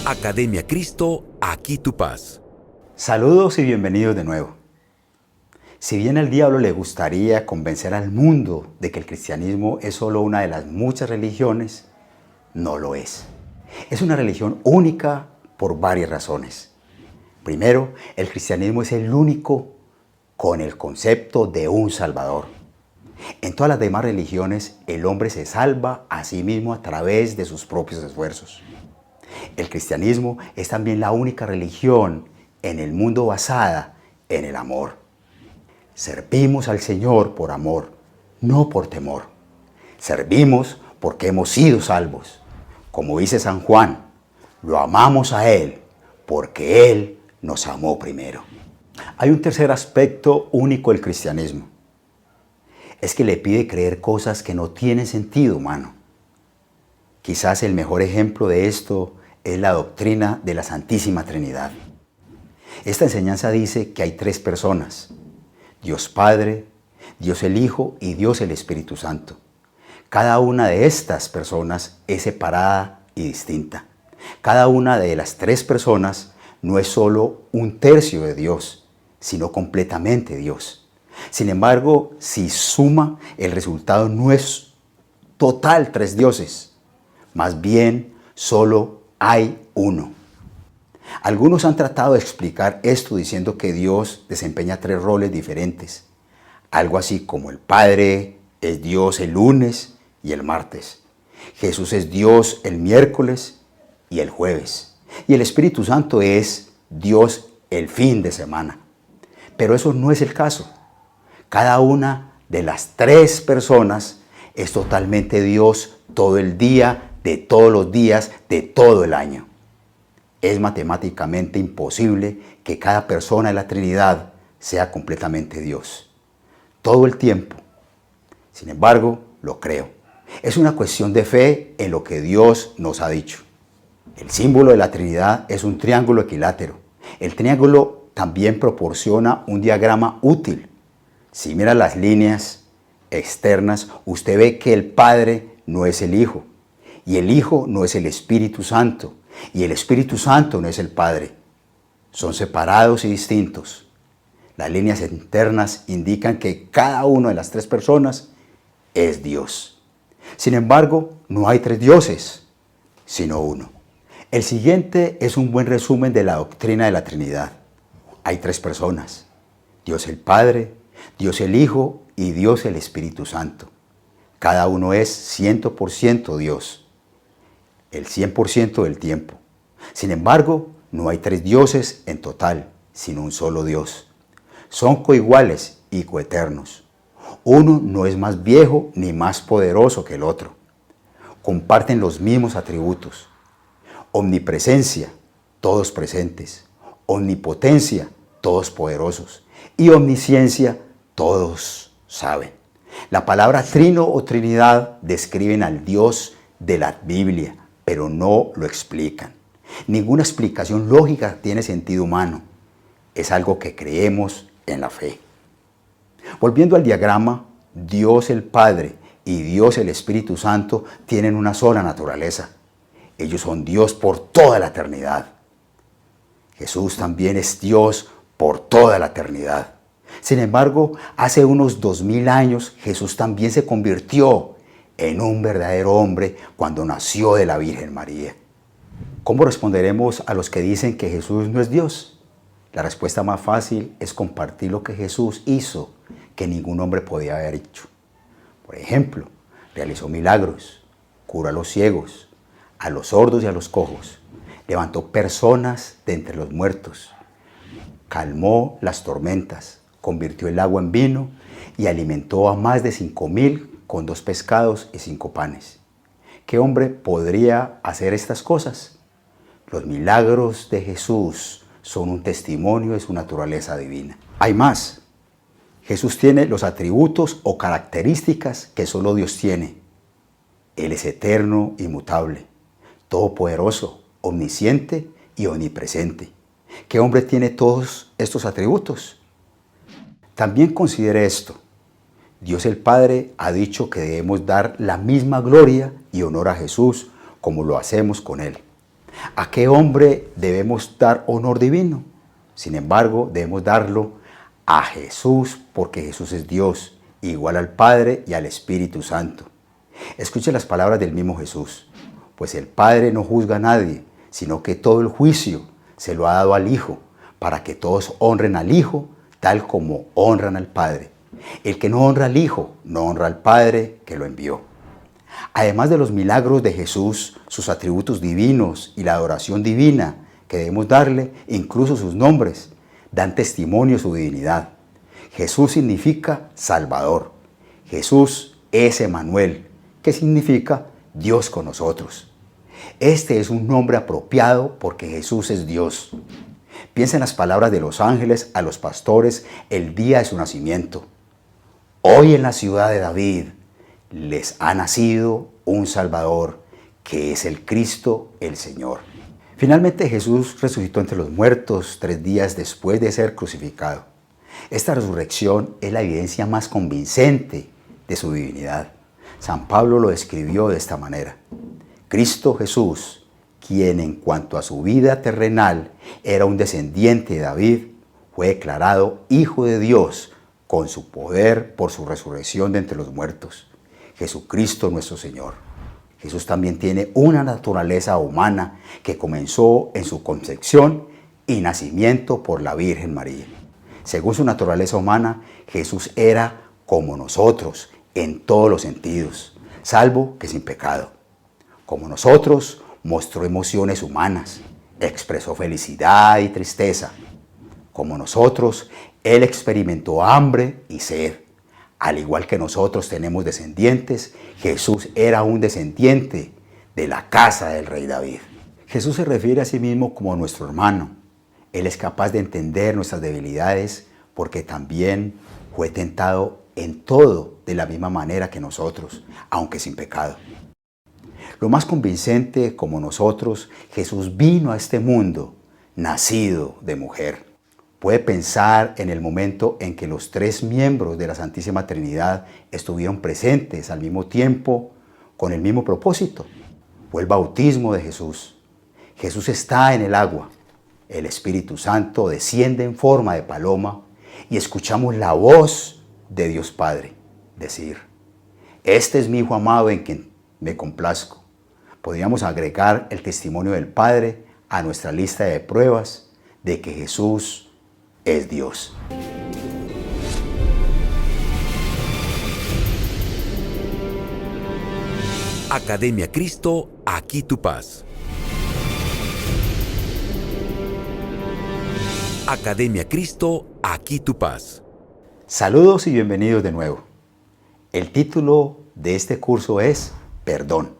Academia Cristo, aquí tu paz. Saludos y bienvenidos de nuevo. Si bien al diablo le gustaría convencer al mundo de que el cristianismo es solo una de las muchas religiones, no lo es. Es una religión única por varias razones. Primero, el cristianismo es el único con el concepto de un Salvador. En todas las demás religiones, el hombre se salva a sí mismo a través de sus propios esfuerzos. El cristianismo es también la única religión en el mundo basada en el amor. Servimos al Señor por amor, no por temor. Servimos porque hemos sido salvos. Como dice San Juan, lo amamos a Él porque Él nos amó primero. Hay un tercer aspecto único del cristianismo. Es que le pide creer cosas que no tienen sentido humano. Quizás el mejor ejemplo de esto es la doctrina de la Santísima Trinidad. Esta enseñanza dice que hay tres personas: Dios Padre, Dios el Hijo y Dios el Espíritu Santo. Cada una de estas personas es separada y distinta. Cada una de las tres personas no es solo un tercio de Dios, sino completamente Dios. Sin embargo, si suma, el resultado no es total tres dioses, más bien solo hay uno. Algunos han tratado de explicar esto diciendo que Dios desempeña tres roles diferentes. Algo así como el Padre es Dios el lunes y el martes. Jesús es Dios el miércoles y el jueves. Y el Espíritu Santo es Dios el fin de semana. Pero eso no es el caso. Cada una de las tres personas es totalmente Dios todo el día, de todos los días, de todo el año. Es matemáticamente imposible que cada persona de la Trinidad sea completamente Dios todo el tiempo. Sin embargo, lo creo. Es una cuestión de fe en lo que Dios nos ha dicho. El símbolo de la Trinidad es un triángulo equilátero. El triángulo también proporciona un diagrama útil. Si mira las líneas externas, usted ve que el Padre no es el Hijo, y el Hijo no es el Espíritu Santo, y el Espíritu Santo no es el Padre. Son separados y distintos. Las líneas internas indican que cada una de las tres personas es Dios. Sin embargo, no hay tres dioses, sino uno. El siguiente es un buen resumen de la doctrina de la Trinidad. Hay tres personas: Dios el Padre, Dios el Hijo y Dios el Espíritu Santo. Cada uno es 100% Dios, el 100% del tiempo. Sin embargo, no hay tres dioses en total, sino un solo Dios. Son coiguales y coeternos. Uno no es más viejo ni más poderoso que el otro. Comparten los mismos atributos: omnipresencia, todos presentes; omnipotencia, todos poderosos; y omnisciencia, todos saben. La palabra trino o trinidad describen al Dios de la Biblia, pero no lo explican. Ninguna explicación lógica tiene sentido humano. Es algo que creemos en la fe. Volviendo al diagrama, Dios el Padre y Dios el Espíritu Santo tienen una sola naturaleza. Ellos son Dios por toda la eternidad. Jesús también es Dios por toda la eternidad. Sin embargo, hace unos 2000 años Jesús también se convirtió en un verdadero hombre cuando nació de la Virgen María. ¿Cómo responderemos a los que dicen que Jesús no es Dios? La respuesta más fácil es compartir lo que Jesús hizo, que ningún hombre podía haber hecho. Por ejemplo, realizó milagros, curó a los ciegos, a los sordos y a los cojos, levantó personas de entre los muertos, calmó las tormentas, convirtió el agua en vino y alimentó a más de 5000 con 2 pescados y 5 panes. ¿Qué hombre podría hacer estas cosas? Los milagros de Jesús son un testimonio de su naturaleza divina. Hay más. Jesús tiene los atributos o características que solo Dios tiene. Él es eterno, inmutable, todopoderoso, omnisciente y omnipresente. ¿Qué hombre tiene todos estos atributos? También considere esto: Dios el Padre ha dicho que debemos dar la misma gloria y honor a Jesús como lo hacemos con Él. ¿A qué hombre debemos dar honor divino? Sin embargo, debemos darlo a Jesús, porque Jesús es Dios, igual al Padre y al Espíritu Santo. Escuche las palabras del mismo Jesús. Pues el Padre no juzga a nadie, sino que todo el juicio se lo ha dado al Hijo, para que todos honren al Hijo, tal como honran al Padre. El que no honra al Hijo, no honra al Padre que lo envió. Además de los milagros de Jesús, sus atributos divinos y la adoración divina que debemos darle, incluso sus nombres, dan testimonio de su divinidad. Jesús significa Salvador. Jesús es Emmanuel, que significa Dios con nosotros. Este es un nombre apropiado porque Jesús es Dios. Piensa en las palabras de los ángeles a los pastores el día de su nacimiento. Hoy en la ciudad de David les ha nacido un Salvador, que es el Cristo, el Señor. Finalmente Jesús resucitó entre los muertos 3 días después de ser crucificado. Esta resurrección es la evidencia más convincente de su divinidad. San Pablo lo describió de esta manera. Cristo Jesús, quien en cuanto a su vida terrenal era un descendiente de David, fue declarado Hijo de Dios con su poder por su resurrección de entre los muertos. Jesucristo nuestro Señor. Jesús también tiene una naturaleza humana que comenzó en su concepción y nacimiento por la Virgen María. Según su naturaleza humana, Jesús era como nosotros en todos los sentidos, salvo que sin pecado. Como nosotros, mostró emociones humanas, expresó felicidad y tristeza. Como nosotros, Él experimentó hambre y sed. Al igual que nosotros tenemos descendientes, Jesús era un descendiente de la casa del rey David. Jesús se refiere a sí mismo como nuestro hermano. Él es capaz de entender nuestras debilidades porque también fue tentado en todo de la misma manera que nosotros, aunque sin pecado. Lo más convincente, como nosotros, Jesús vino a este mundo nacido de mujer. Puede pensar en el momento en que los 3 miembros de la Santísima Trinidad estuvieron presentes al mismo tiempo con el mismo propósito. Fue el bautismo de Jesús. Jesús está en el agua. El Espíritu Santo desciende en forma de paloma y escuchamos la voz de Dios Padre decir: este es mi Hijo amado en quien me complazco. Podríamos agregar el testimonio del Padre a nuestra lista de pruebas de que Jesús es Dios. Academia Cristo, aquí tu paz. Academia Cristo, aquí tu paz. Saludos y bienvenidos de nuevo. El título de este curso es Perdón.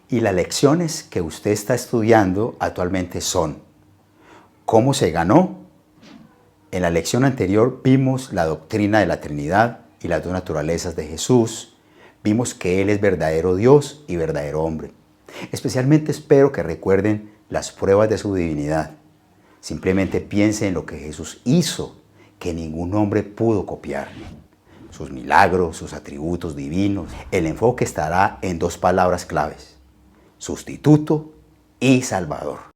Y las lecciones que usted está estudiando actualmente son: ¿cómo se ganó? En la lección anterior vimos la doctrina de la Trinidad y las 2 naturalezas de Jesús. Vimos que Él es verdadero Dios y verdadero hombre. Especialmente espero que recuerden las pruebas de su divinidad. Simplemente piensen en lo que Jesús hizo, que ningún hombre pudo copiar. Sus milagros, sus atributos divinos. El enfoque estará en 2 palabras claves: sustituto y salvador.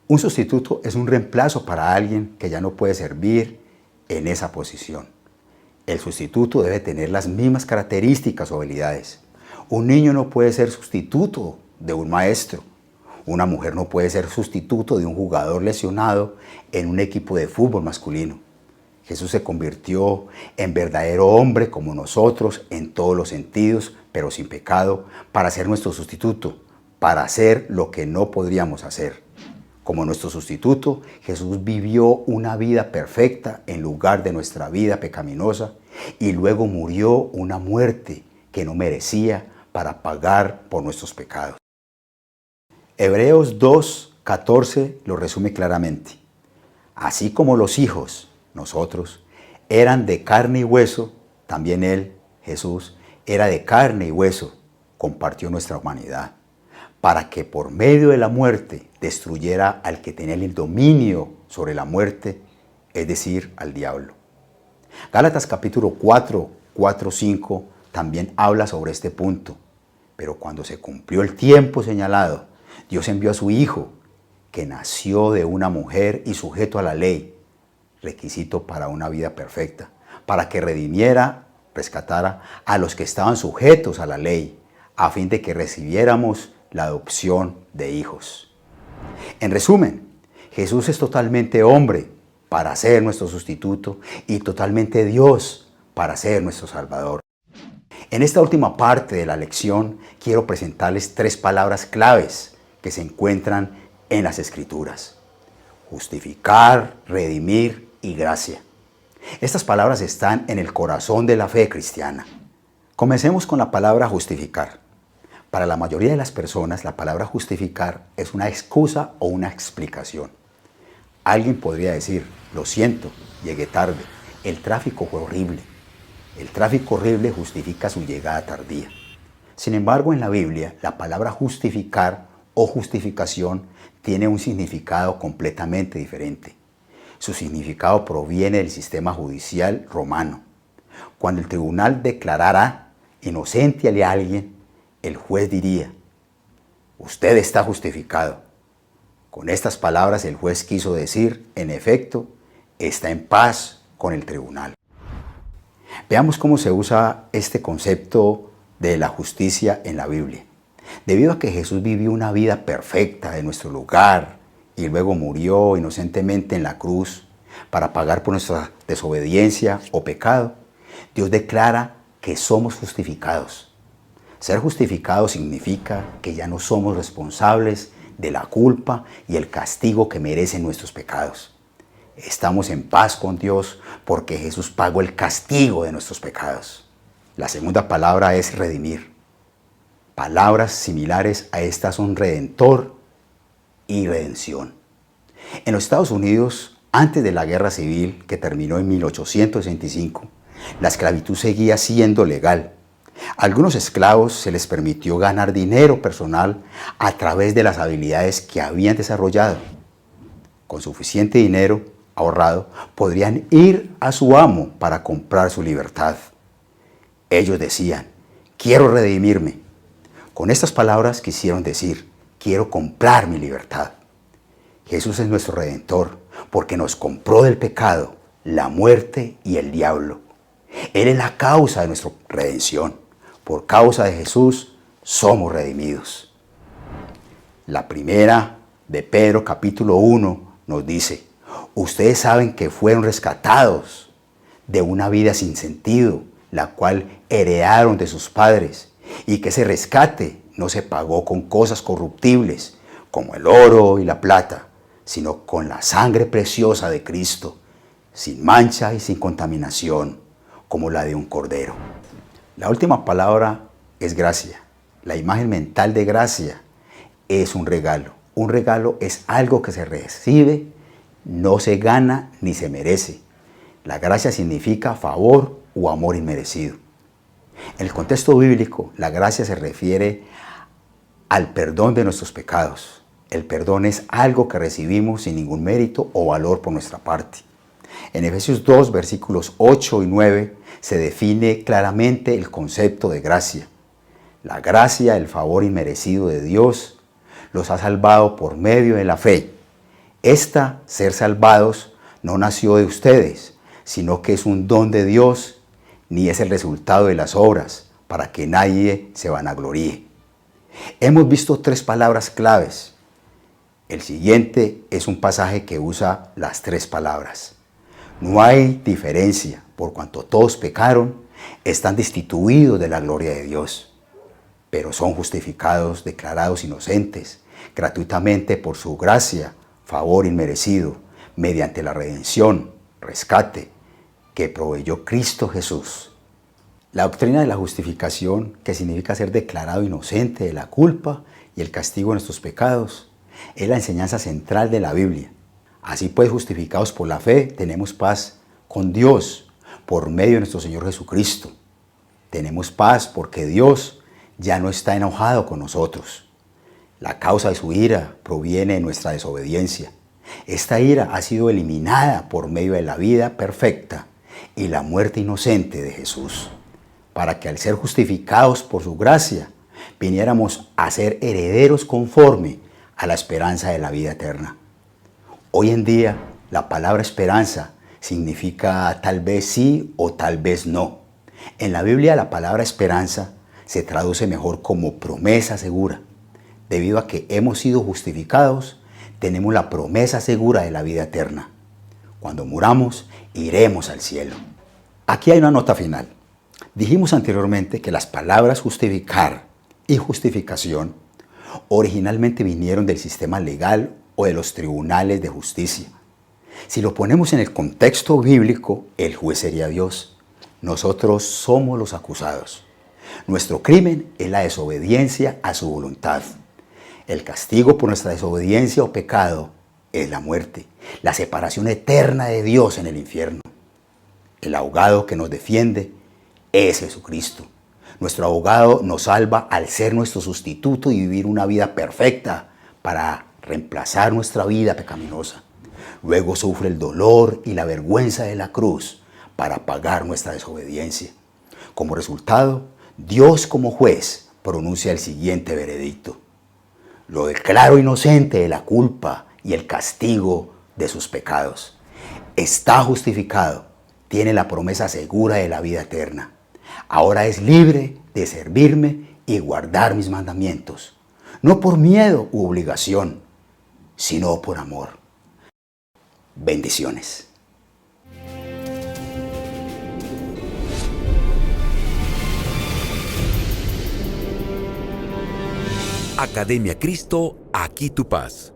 Un sustituto es un reemplazo para alguien que ya no puede servir en esa posición. El sustituto debe tener las mismas características o habilidades. Un niño no puede ser sustituto de un maestro. Una mujer no puede ser sustituto de un jugador lesionado en un equipo de fútbol masculino. Jesús se convirtió en verdadero hombre como nosotros en todos los sentidos, pero sin pecado, para ser nuestro sustituto, para hacer lo que no podríamos hacer. Como nuestro sustituto, Jesús vivió una vida perfecta en lugar de nuestra vida pecaminosa y luego murió una muerte que no merecía para pagar por nuestros pecados. Hebreos 2:14 lo resume claramente. Así como los hijos, nosotros, eran de carne y hueso, también Él, Jesús, era de carne y hueso, compartió nuestra humanidad, para que por medio de la muerte destruyera al que tenía el dominio sobre la muerte, es decir, al diablo. Gálatas capítulo 4:5 también habla sobre este punto. Pero cuando se cumplió el tiempo señalado, Dios envió a su Hijo, que nació de una mujer y sujeto a la ley, requisito para una vida perfecta, para que redimiera, rescatara a los que estaban sujetos a la ley, a fin de que recibiéramos la adopción de hijos. En resumen, Jesús es totalmente hombre para ser nuestro sustituto y totalmente Dios para ser nuestro Salvador. En esta última parte de la lección quiero presentarles 3 palabras claves que se encuentran en las Escrituras: justificar, redimir y gracia. Estas palabras están en el corazón de la fe cristiana. Comencemos con la palabra justificar. Para la mayoría de las personas, la palabra justificar es una excusa o una explicación. Alguien podría decir: lo siento, llegué tarde, el tráfico fue horrible. El tráfico horrible justifica su llegada tardía. Sin embargo, en la Biblia, la palabra justificar o justificación tiene un significado completamente diferente. Su significado proviene del sistema judicial romano. Cuando el tribunal declarara inocente a alguien, el juez diría: usted está justificado. Con estas palabras el juez quiso decir, en efecto, está en paz con el tribunal. Veamos cómo se usa este concepto de la justicia en la Biblia. Debido a que Jesús vivió una vida perfecta en nuestro lugar y luego murió inocentemente en la cruz para pagar por nuestra desobediencia o pecado, Dios declara que somos justificados. Ser justificados significa que ya no somos responsables de la culpa y el castigo que merecen nuestros pecados. Estamos en paz con Dios porque Jesús pagó el castigo de nuestros pecados. La segunda palabra es redimir. Palabras similares a esta son redentor y redención. En los Estados Unidos, antes de la Guerra Civil, que terminó en 1865, la esclavitud seguía siendo legal. A algunos esclavos se les permitió ganar dinero personal a través de las habilidades que habían desarrollado. Con suficiente dinero ahorrado, podrían ir a su amo para comprar su libertad. Ellos decían: quiero redimirme. Con estas palabras quisieron decir: quiero comprar mi libertad. Jesús es nuestro Redentor porque nos compró del pecado, la muerte y el diablo. Él es la causa de nuestra redención. Por causa de Jesús somos redimidos. La primera de Pedro capítulo 1 nos dice: ustedes saben que fueron rescatados de una vida sin sentido, la cual heredaron de sus padres, y que ese rescate no se pagó con cosas corruptibles, como el oro y la plata, sino con la sangre preciosa de Cristo, sin mancha y sin contaminación, como la de un cordero. La última palabra es gracia. La imagen mental de gracia es un regalo. Un regalo es algo que se recibe, no se gana ni se merece. La gracia significa favor o amor inmerecido. En el contexto bíblico, la gracia se refiere al perdón de nuestros pecados. El perdón es algo que recibimos sin ningún mérito o valor por nuestra parte. En Efesios 2, versículos 8 y 9, se define claramente el concepto de gracia. La gracia, el favor inmerecido de Dios, los ha salvado por medio de la fe. Ser salvados, no nació de ustedes, sino que es un don de Dios, ni es el resultado de las obras, para que nadie se vanagloríe. Hemos visto 3 palabras claves. El siguiente es un pasaje que usa las 3 palabras. No hay diferencia, por cuanto todos pecaron, están destituidos de la gloria de Dios, pero son justificados, declarados inocentes, gratuitamente por su gracia, favor inmerecido, mediante la redención, rescate, que proveyó Cristo Jesús. La doctrina de la justificación, que significa ser declarado inocente de la culpa y el castigo de nuestros pecados, es la enseñanza central de la Biblia. Así pues, justificados por la fe, tenemos paz con Dios por medio de nuestro Señor Jesucristo. Tenemos paz porque Dios ya no está enojado con nosotros. La causa de su ira proviene de nuestra desobediencia. Esta ira ha sido eliminada por medio de la vida perfecta y la muerte inocente de Jesús, para que al ser justificados por su gracia, viniéramos a ser herederos conforme a la esperanza de la vida eterna. Hoy en día, la palabra esperanza significa tal vez sí o tal vez no. En la Biblia, la palabra esperanza se traduce mejor como promesa segura. Debido a que hemos sido justificados, tenemos la promesa segura de la vida eterna. Cuando muramos, iremos al cielo. Aquí hay una nota final. Dijimos anteriormente que las palabras justificar y justificación originalmente vinieron del sistema legal o de los tribunales de justicia. Si lo ponemos en el contexto bíblico, el juez sería Dios. Nosotros somos los acusados. Nuestro crimen es la desobediencia a su voluntad. El castigo por nuestra desobediencia o pecado es la muerte, la separación eterna de Dios en el infierno. El abogado que nos defiende es Jesucristo. Nuestro abogado nos salva al ser nuestro sustituto y vivir una vida perfecta para reemplazar nuestra vida pecaminosa. Luego sufre el dolor y la vergüenza de la cruz para pagar nuestra desobediencia. Como resultado, Dios como juez pronuncia el siguiente veredicto: lo declaro inocente de la culpa y el castigo de sus pecados. Está justificado, tiene la promesa segura de la vida eterna. Ahora es libre de servirme y guardar mis mandamientos, no por miedo u obligación, sino por amor. Bendiciones. Academia Cristo, aquí tu paz.